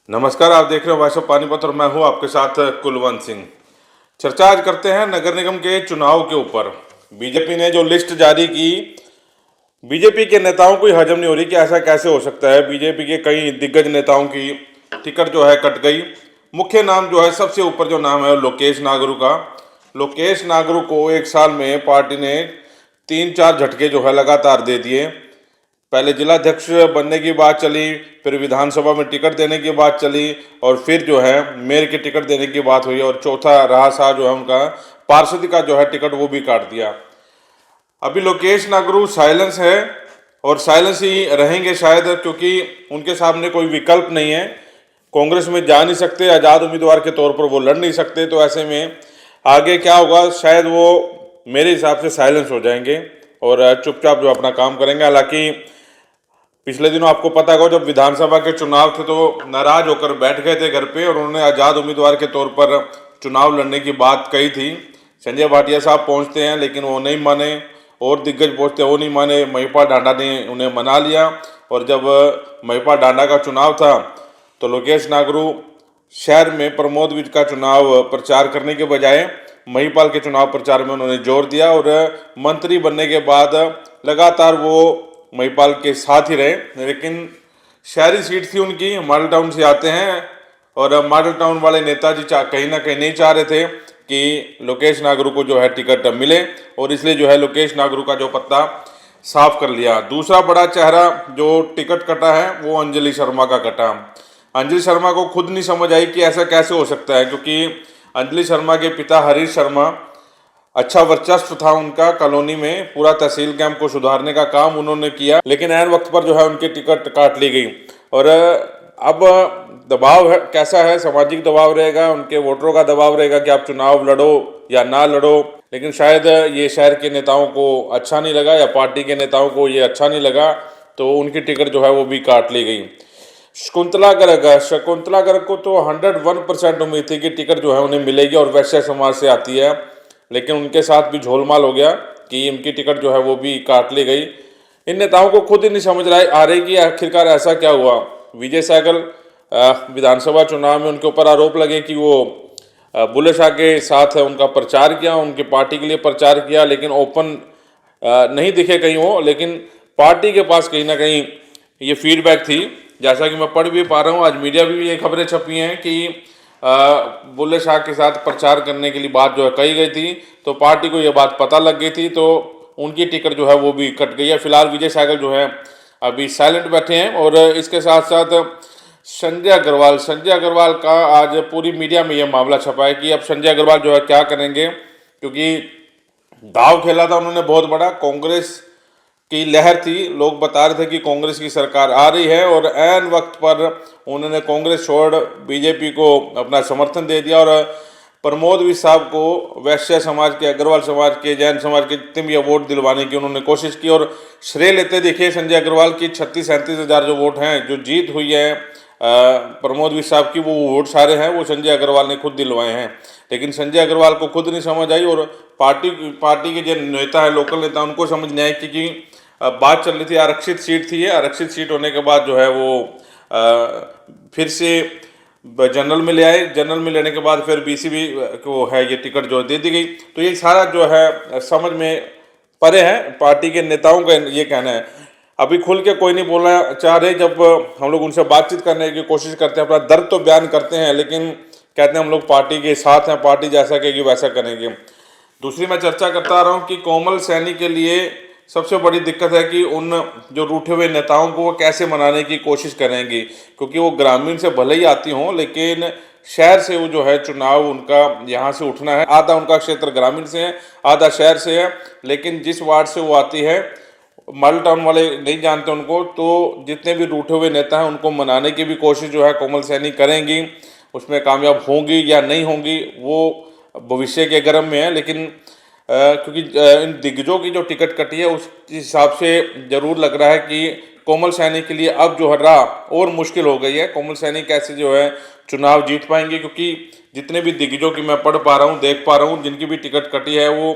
नमस्कार, आप देख रहे हो वॉइस ऑफ पानीपत और मैं हूं आपके साथ कुलवंत सिंह। चर्चा आज करते हैं नगर निगम के चुनाव के ऊपर। बीजेपी ने जो लिस्ट जारी की, बीजेपी के नेताओं को हजम नहीं हो रही कि ऐसा कैसे हो सकता है। बीजेपी के कई दिग्गज नेताओं की टिकट जो है कट गई। मुख्य नाम जो है, सबसे ऊपर जो नाम है लोकेश नागरू का। लोकेश नागरू को एक साल में पार्टी ने 3-4 झटके जो है लगातार दे दिए। पहले जिलाध्यक्ष बनने की बात चली, फिर विधानसभा में टिकट देने की बात चली, और फिर जो है मेयर की टिकट देने की बात हुई, और चौथा रहा सा जो है उनका पार्षद का जो है टिकट वो भी काट दिया। अभी लोकेश नागरू साइलेंस है और साइलेंस ही रहेंगे शायद, क्योंकि उनके सामने कोई विकल्प नहीं है। कांग्रेस में जा नहीं सकते, आज़ाद उम्मीदवार के तौर पर वो लड़ नहीं सकते, तो ऐसे में आगे क्या होगा, शायद वो मेरे हिसाब से साइलेंस हो जाएंगे और चुपचाप जो अपना काम करेंगे। हालांकि पिछले दिनों आपको पता होगा, जब विधानसभा के चुनाव थे तो नाराज होकर बैठ गए थे घर पे, और उन्होंने आज़ाद उम्मीदवार के तौर पर चुनाव लड़ने की बात कही थी। संजय भाटिया साहब पहुंचते हैं लेकिन वो नहीं माने, और दिग्गज पहुंचते वो नहीं माने। महिपाल ढांडा ने उन्हें मना लिया, और जब महिपाल ढांडा का चुनाव था तो लोकेश नागरू शहर में प्रमोद विज का चुनाव प्रचार करने के बजाय महिपाल के चुनाव प्रचार में उन्होंने जोर दिया, और मंत्री बनने के बाद लगातार वो महिपाल के साथ ही रहे। लेकिन शहरी सीट थी उनकी, मॉडल टाउन से आते हैं, और मॉडल टाउन वाले नेताजी कहीं ना कहीं नहीं चाह रहे थे कि लोकेश नागरू को जो है टिकट मिले, और इसलिए जो है लोकेश नागरू का जो पत्ता साफ कर लिया। दूसरा बड़ा चेहरा जो टिकट कटा है वो अंजलि शर्मा का कटा। अंजलि शर्मा को खुद नहीं समझ आई कि ऐसा कैसे हो सकता है, क्योंकि अंजलि शर्मा के पिता हरीश शर्मा, अच्छा वर्चस्व था उनका कॉलोनी में, पूरा तहसील कैंप को सुधारने का काम उन्होंने किया, लेकिन ऐन वक्त पर जो है उनकी टिकट काट ली गई। और अब दबाव है, कैसा है, सामाजिक दबाव रहेगा, उनके वोटरों का दबाव रहेगा कि आप चुनाव लड़ो या ना लड़ो। लेकिन शायद ये शहर के नेताओं को अच्छा नहीं लगा, या पार्टी के नेताओं को ये अच्छा नहीं लगा, तो उनकी टिकट जो है वो भी काट ली गई। शकुंतला गर्ग को तो 101% उम्मीद थी कि टिकट जो है उन्हें मिलेगी, और वैश्य समाज से आती है, लेकिन उनके साथ भी झोलमाल हो गया कि उनकी टिकट जो है वो भी काट ली गई। इन नेताओं को खुद ही नहीं समझ आ रही कि आखिरकार ऐसा क्या हुआ। विजय सहगल विधानसभा चुनाव में उनके ऊपर आरोप लगे कि वो बुल्ले शाह के साथ उनका प्रचार किया, उनकी पार्टी के लिए प्रचार किया, लेकिन ओपन नहीं दिखे कहीं वो, लेकिन पार्टी के पास कहीं ना कहीं ये फीडबैक थी। जैसा कि मैं पढ़ भी पा रहा हूँ, आज मीडिया भी ये खबरें छपी हैं कि बुल्ले शाह के साथ प्रचार करने के लिए बात जो है कही गई थी, तो पार्टी को ये बात पता लग गई थी, तो उनकी टिकट जो है वो भी कट गई है। फिलहाल विजय सहगल जो है अभी साइलेंट बैठे हैं। और इसके साथ साथ संजय अग्रवाल का आज पूरी मीडिया में यह मामला छपा है कि अब संजय अग्रवाल जो है क्या करेंगे, क्योंकि दाव खेला था उन्होंने बहुत बड़ा। कांग्रेस की लहर थी, लोग बता रहे थे कि कांग्रेस की सरकार आ रही है, और ऐन वक्त पर उन्होंने कांग्रेस छोड़ बीजेपी को अपना समर्थन दे दिया, और प्रमोद विज साहब को वैश्य समाज के, अग्रवाल समाज के, जैन समाज के जितने भी वोट दिलवाने की उन्होंने कोशिश की, और श्रेय लेते दिखे संजय अग्रवाल की। 36-37 हज़ार जो वोट हैं, जो जीत हुई है प्रमोद विज साहब की, वो वोट सारे हैं वो संजय अग्रवाल ने खुद दिलवाए हैं। लेकिन संजय अग्रवाल को खुद नहीं समझ आई, और पार्टी के जो नेता है, लोकल नेता, उनको समझ नहीं आई, क्योंकि बात चल रही थी, आरक्षित सीट थी। आरक्षित सीट होने के बाद जो है वो फिर से जनरल में ले आए, जनरल में लेने के बाद फिर बीसीबी को है ये टिकट जो दे दी गई। तो ये सारा जो है समझ में परे है, पार्टी के नेताओं का ये कहना है। अभी खुल के कोई नहीं बोलना चाह रहे। जब हम लोग उनसे बातचीत करने की कोशिश करते हैं, अपना दर्द तो बयान करते हैं, लेकिन कहते हैं हम लोग पार्टी के साथ हैं, पार्टी जैसा कहेगी वैसा करेंगे। दूसरी मैं चर्चा करता आ रहा हूँ कि कोमल सैनी के लिए सबसे बड़ी दिक्कत है कि उन जो रूठे हुए नेताओं को वो कैसे मनाने की कोशिश करेंगी, क्योंकि वो ग्रामीण से भले ही आती हों, लेकिन शहर से वो जो है चुनाव उनका यहाँ से उठना है। आधा उनका क्षेत्र ग्रामीण से है, आधा शहर से है, लेकिन जिस वार्ड से वो आती है, मॉडल टाउन वाले नहीं जानते उनको, तो जितने भी रूठे हुए नेता हैं उनको मनाने की भी कोशिश जो है कोमल सैनी करेंगी। उसमें कामयाब होंगी या नहीं होंगी वो भविष्य के गर्म में है, लेकिन क्योंकि इन दिग्गजों की जो टिकट कटी है उस हिसाब से जरूर लग रहा है कि कोमल सैनी के लिए अब जो है राह और मुश्किल हो गई है। कोमल सैनी कैसे जो है चुनाव जीत पाएंगे, क्योंकि जितने भी दिग्गजों की मैं पढ़ पा रहा हूँ, देख पा रहा हूँ, जिनकी भी टिकट कटी है, वो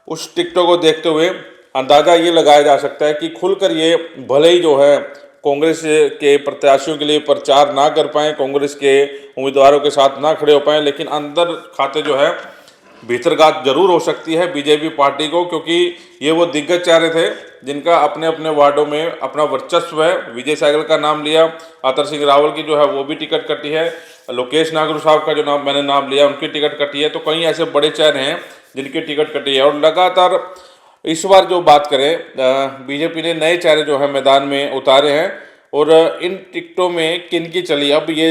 उस टिकटों को देखते हुए अंदाज़ा ये लगाया जा सकता है कि खुलकर ये भले ही जो है कांग्रेस के प्रत्याशियों के लिए प्रचार ना कर पाएँ, कांग्रेस के उम्मीदवारों के साथ ना खड़े हो पाएँ, लेकिन अंदर खाते जो है भीतरघात जरूर हो सकती है बीजेपी पार्टी को, क्योंकि ये वो दिग्गज चेहरे थे जिनका अपने अपने वार्डों में अपना वर्चस्व है। विजय सहगल का नाम लिया, आतर सिंह रावल की जो है वो भी टिकट कटी है, लोकेश नागरू साहब का जो नाम मैंने नाम लिया उनकी टिकट कटी है। तो कई ऐसे बड़े चेहरे हैं जिनकी टिकट कटी है। और लगातार इस बार जो बात करें, बीजेपी ने नए चेहरे जो है मैदान में उतारे हैं और इन टिकटों में किन की चली, अब ये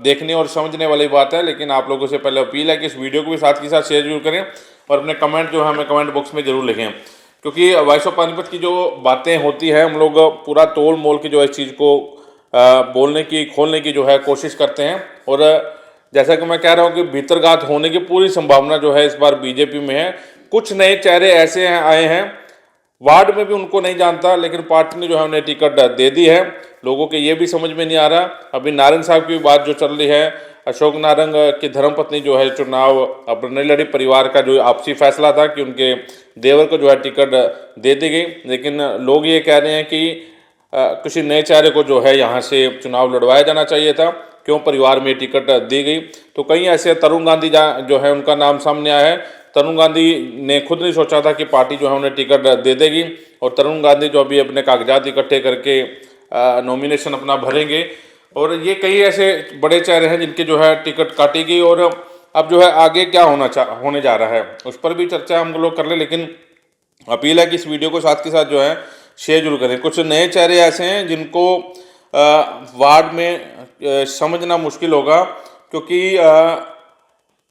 देखने और समझने वाली बात है। लेकिन आप लोगों से पहले अपील है कि इस वीडियो को भी साथ के साथ शेयर जरूर करें और अपने कमेंट जो है हमें कमेंट बॉक्स में जरूर लिखें, क्योंकि वॉइस ऑफ पानीपत की जो बातें होती हैं हम लोग पूरा तोल मोल के जो इस चीज़ को बोलने की खोलने की जो है कोशिश करते हैं। और जैसा कि मैं कह रहा हूँ कि भीतरघात होने की पूरी संभावना जो है इस बार बीजेपी में है। कुछ नए चेहरे ऐसे हैं आए हैं, वार्ड में भी उनको नहीं जानता, लेकिन पार्टी ने जो है उन्हें टिकट दे दी है। लोगों के ये भी समझ में नहीं आ रहा। अभी नारंग साहब की बात जो चल रही है, अशोक नारंग की धर्मपत्नी जो है चुनाव अपने लड़ी, परिवार का जो आपसी फैसला था कि उनके देवर को जो है टिकट दे दी गई, लेकिन लोग ये कह रहे हैं कि किसी नए चेहरे को जो है यहाँ से चुनाव लड़वाया जाना चाहिए था, क्यों परिवार में टिकट दी गई। तो कई ऐसे, तरुण गांधी जो है उनका नाम सामने आया है। तरुण गांधी ने खुद नहीं सोचा था कि पार्टी जो है उन्हें टिकट दे देगी, और तरुण गांधी जो अभी अपने कागजात इकट्ठे करके नॉमिनेशन अपना भरेंगे। और ये कई ऐसे बड़े चेहरे हैं जिनके जो है टिकट काटी गई, और अब जो है आगे क्या होने जा रहा है उस पर भी चर्चा हम लोग कर ले। लेकिन अपील है कि इस वीडियो को साथ के साथ जो है शेयर जरूर करें। कुछ नए चेहरे ऐसे हैं जिनको वार्ड में समझना मुश्किल होगा, क्योंकि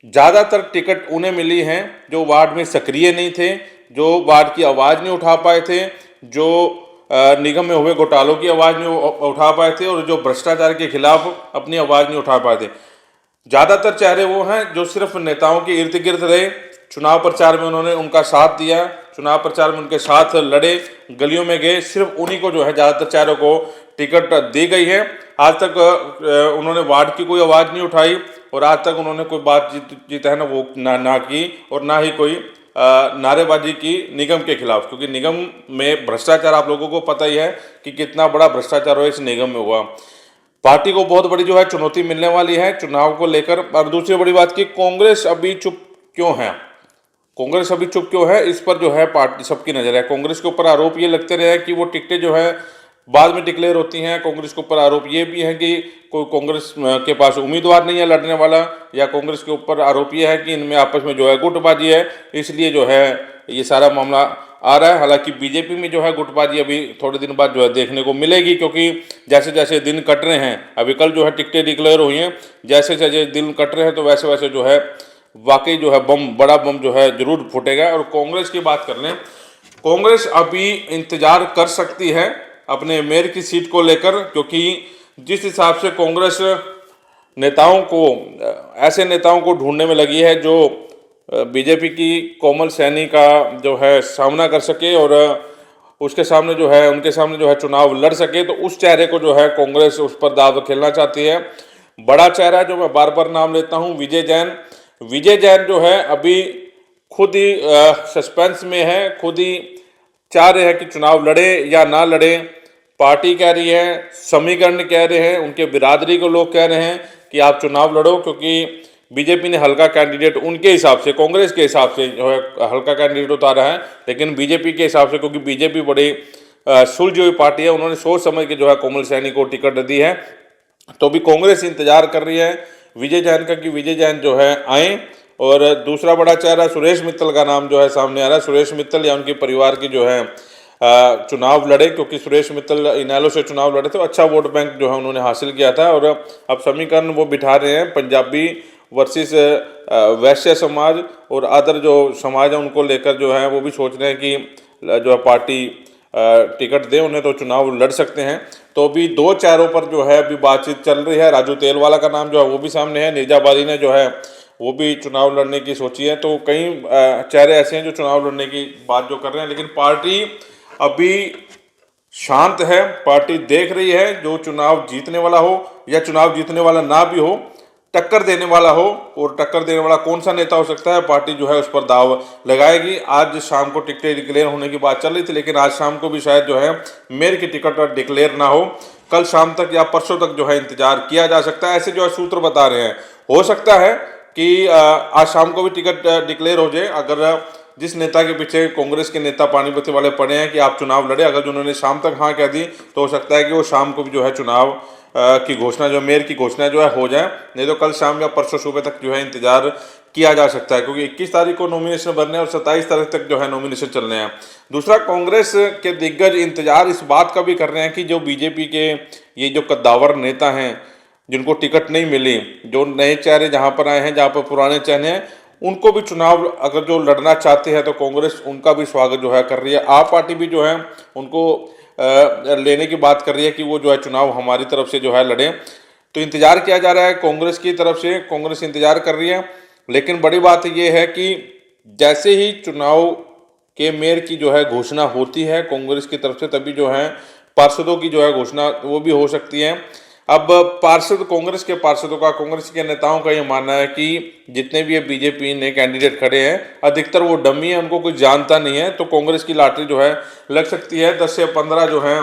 ज़्यादातर टिकट उन्हें मिली हैं जो वार्ड में सक्रिय नहीं थे, जो वार्ड की आवाज़ नहीं उठा पाए थे, जो निगम में हुए घोटालों की आवाज़ नहीं उठा पाए थे, और जो भ्रष्टाचार के खिलाफ अपनी आवाज़ नहीं उठा पाए थे। ज़्यादातर चेहरे वो हैं जो सिर्फ नेताओं के इर्द गिर्द रहे, चुनाव प्रचार में उन्होंने उनका साथ दिया, चुनाव प्रचार में उनके साथ लड़े, गलियों में गए, सिर्फ उन्हीं को जो है ज़्यादातर चेहरों को टिकट दी गई है। आज तक उन्होंने वार्ड की कोई आवाज़ नहीं उठाई, और आज तक उन्होंने कोई बात जीत है ना वो ना की, और ना ही कोई नारेबाजी की निगम के खिलाफ, क्योंकि निगम में भ्रष्टाचार आप लोगों को पता ही है कि कितना बड़ा भ्रष्टाचार हो इस निगम में हुआ। पार्टी को बहुत बड़ी जो है चुनौती मिलने वाली है चुनाव को लेकर। और दूसरी बड़ी बात की, कांग्रेस अभी चुप क्यों है, कांग्रेस अभी चुप क्यों है, इस पर जो है पार्टी सबकी नजर है। कांग्रेस के ऊपर आरोप ये लगते रहे कि वो टिकटें जो है बाद में डिक्लेयर होती हैं। कांग्रेस के ऊपर आरोप ये भी है कि कोई कांग्रेस के पास उम्मीदवार नहीं है लड़ने वाला, या कांग्रेस के ऊपर आरोप ये है कि इनमें आपस में जो है गुटबाजी है, इसलिए जो है ये सारा मामला आ रहा है। हालांकि बीजेपी में जो है गुटबाजी अभी थोड़े दिन बाद जो है देखने को मिलेगी, क्योंकि जैसे जैसे दिन कट रहे हैं, अभी कल जो है टिकटें डिक्लेयर हुई हैं, जैसे जैसे दिन कट रहे हैं तो वैसे वैसे जो है वाकई जो है बड़ा बम जो है जरूर फूटेगा। और कांग्रेस की बात कर लें, कांग्रेस अभी इंतजार कर सकती है अपने मेयर की सीट को लेकर, क्योंकि जिस हिसाब से कांग्रेस नेताओं को, ऐसे नेताओं को ढूंढने में लगी है जो बीजेपी की कोमल सैनी का जो है सामना कर सके, और उसके सामने जो है उनके सामने जो है चुनाव लड़ सके, तो उस चेहरे को जो है कांग्रेस उस पर दाव खेलना चाहती है। बड़ा चेहरा जो मैं बार बार नाम लेता हूँ, विजय जैन। विजय जैन जो है अभी खुद ही सस्पेंस में है, खुद ही चाह रहे हैं कि चुनाव लड़े या ना लड़े। पार्टी कह रही है, समीकरण कह रहे हैं, उनके बिरादरी को लोग कह रहे हैं कि आप चुनाव लड़ो, क्योंकि बीजेपी ने हल्का कैंडिडेट उनके हिसाब से, कांग्रेस के हिसाब से जो है हल्का कैंडिडेट उतारा है, लेकिन बीजेपी के हिसाब से, क्योंकि बीजेपी बड़ी सुलझी हुई पार्टी है, उन्होंने सोच समझ के जो है कोमल सैनी को टिकट दी है। तो अभी कांग्रेस इंतजार कर रही है विजय जैन का कि विजय जैन जो है आए। और दूसरा बड़ा चेहरा सुरेश मित्तल का नाम जो है सामने आ रहा है। सुरेश मित्तल या उनके परिवार की जो है चुनाव लड़े, क्योंकि सुरेश मित्तल इनेलो से चुनाव लड़े थे, अच्छा वोट बैंक जो है उन्होंने हासिल किया था। और अब समीकरण वो बिठा रहे हैं, पंजाबी वर्सेस वैश्य समाज और अदर जो समाज है उनको लेकर जो है वो भी सोच रहे हैं कि जो है पार्टी टिकट दे उन्हें, तो चुनाव लड़ सकते हैं। तो अभी दो चेहरों पर जो है अभी बातचीत चल रही है। राजू तेलवाला का नाम जो है वो भी सामने है, नीरजाबादी ने जो है वो भी चुनाव लड़ने की सोची है। तो कई चेहरे ऐसे हैं जो चुनाव लड़ने की बात जो कर रहे हैं, लेकिन पार्टी अभी शांत है। पार्टी देख रही है जो चुनाव जीतने वाला हो या चुनाव जीतने वाला ना भी हो, टक्कर देने वाला हो, और टक्कर देने वाला कौन सा नेता हो सकता है, पार्टी जो है उस पर दाव लगाएगी। आज शाम को टिकटें डिक्लेयर होने की बात चल रही थी, लेकिन आज शाम को भी शायद जो है मेयर की टिकट डिक्लेयर ना हो, कल शाम तक या परसों तक जो है इंतजार किया जा सकता है, ऐसे जो है सूत्र बता रहे हैं। हो सकता है कि आज शाम को भी टिकट डिक्लेयर हो जाए। अगर जिस नेता के पीछे कांग्रेस के नेता पानीपत वाले पड़े हैं कि आप चुनाव लड़े, अगर उन्होंने शाम तक हाँ कह दी तो हो सकता है कि वो शाम को भी जो है चुनाव की घोषणा, जो मेयर की घोषणा जो है हो जाए, नहीं तो कल शाम या परसों सुबह तक जो है इंतजार किया जा सकता है, क्योंकि 21 तारीख को नॉमिनेशन भरने और 27 तारीख तक जो है नॉमिनेशन चलने हैं। दूसरा, कांग्रेस के दिग्गज इंतजार इस बात का भी कर रहे हैं कि जो बीजेपी के ये जो कद्दावर नेता हैं जिनको टिकट नहीं मिली, जो नए चेहरे जहां पर आए हैं, जहां पर पुराने चेहरे हैं, उनको भी चुनाव अगर जो लड़ना चाहते हैं तो कांग्रेस उनका भी स्वागत जो है कर रही है। आप पार्टी भी जो है उनको लेने की बात कर रही है कि वो जो है चुनाव हमारी तरफ से जो है लड़े। तो इंतजार किया जा रहा है कांग्रेस की तरफ से, कांग्रेस इंतजार कर रही है। लेकिन बड़ी बात ये है कि जैसे ही चुनाव के मेयर की जो है घोषणा होती है कांग्रेस की तरफ से, तभी जो है पार्षदों की जो है घोषणा वो भी हो सकती है। अब पार्षद, कांग्रेस के पार्षदों का, कांग्रेस के नेताओं का ये मानना है कि जितने भी ये बीजेपी ने कैंडिडेट खड़े हैं अधिकतर वो डमी है, उनको कुछ जानता नहीं है, तो कांग्रेस की लॉटरी जो है लग सकती है। 10 से 15 जो है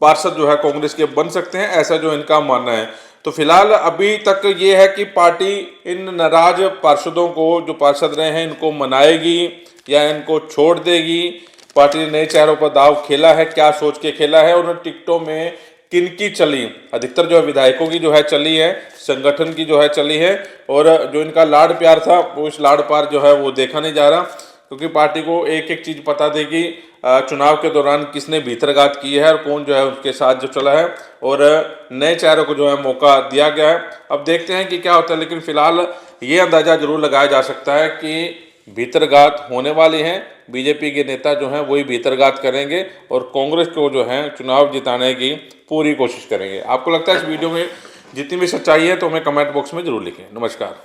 पार्षद जो है कांग्रेस के बन सकते हैं, ऐसा जो इनका मानना है। तो फिलहाल अभी तक ये है कि पार्टी इन नाराज पार्षदों को, जो पार्षद रहे हैं, इनको मनाएगी या इनको छोड़ देगी। पार्टी ने नए चेहरों पर दाव खेला है, क्या सोच के खेला है, और टिकटों में किनकी चली, अधिकतर जो है विधायकों की जो है चली है, संगठन की जो है चली है, और जो इनका लाड़ प्यार था वो इस लाड़ पार जो है वो देखा नहीं जा रहा, क्योंकि पार्टी को एक एक चीज पता देगी चुनाव के दौरान किसने भीतरघात की है और कौन जो है उसके साथ जो चला है, और नए चेहरों को जो है मौका दिया गया है। अब देखते हैं कि क्या होता है, लेकिन फिलहाल ये अंदाजा जरूर लगाया जा सकता है कि भीतरघात होने वाली हैं। बीजेपी के नेता जो हैं वही भीतरघात करेंगे और कांग्रेस को जो है चुनाव जिताने की पूरी कोशिश करेंगे। आपको लगता है इस वीडियो में जितनी भी सच्चाई है तो हमें कमेंट बॉक्स में जरूर लिखें। नमस्कार।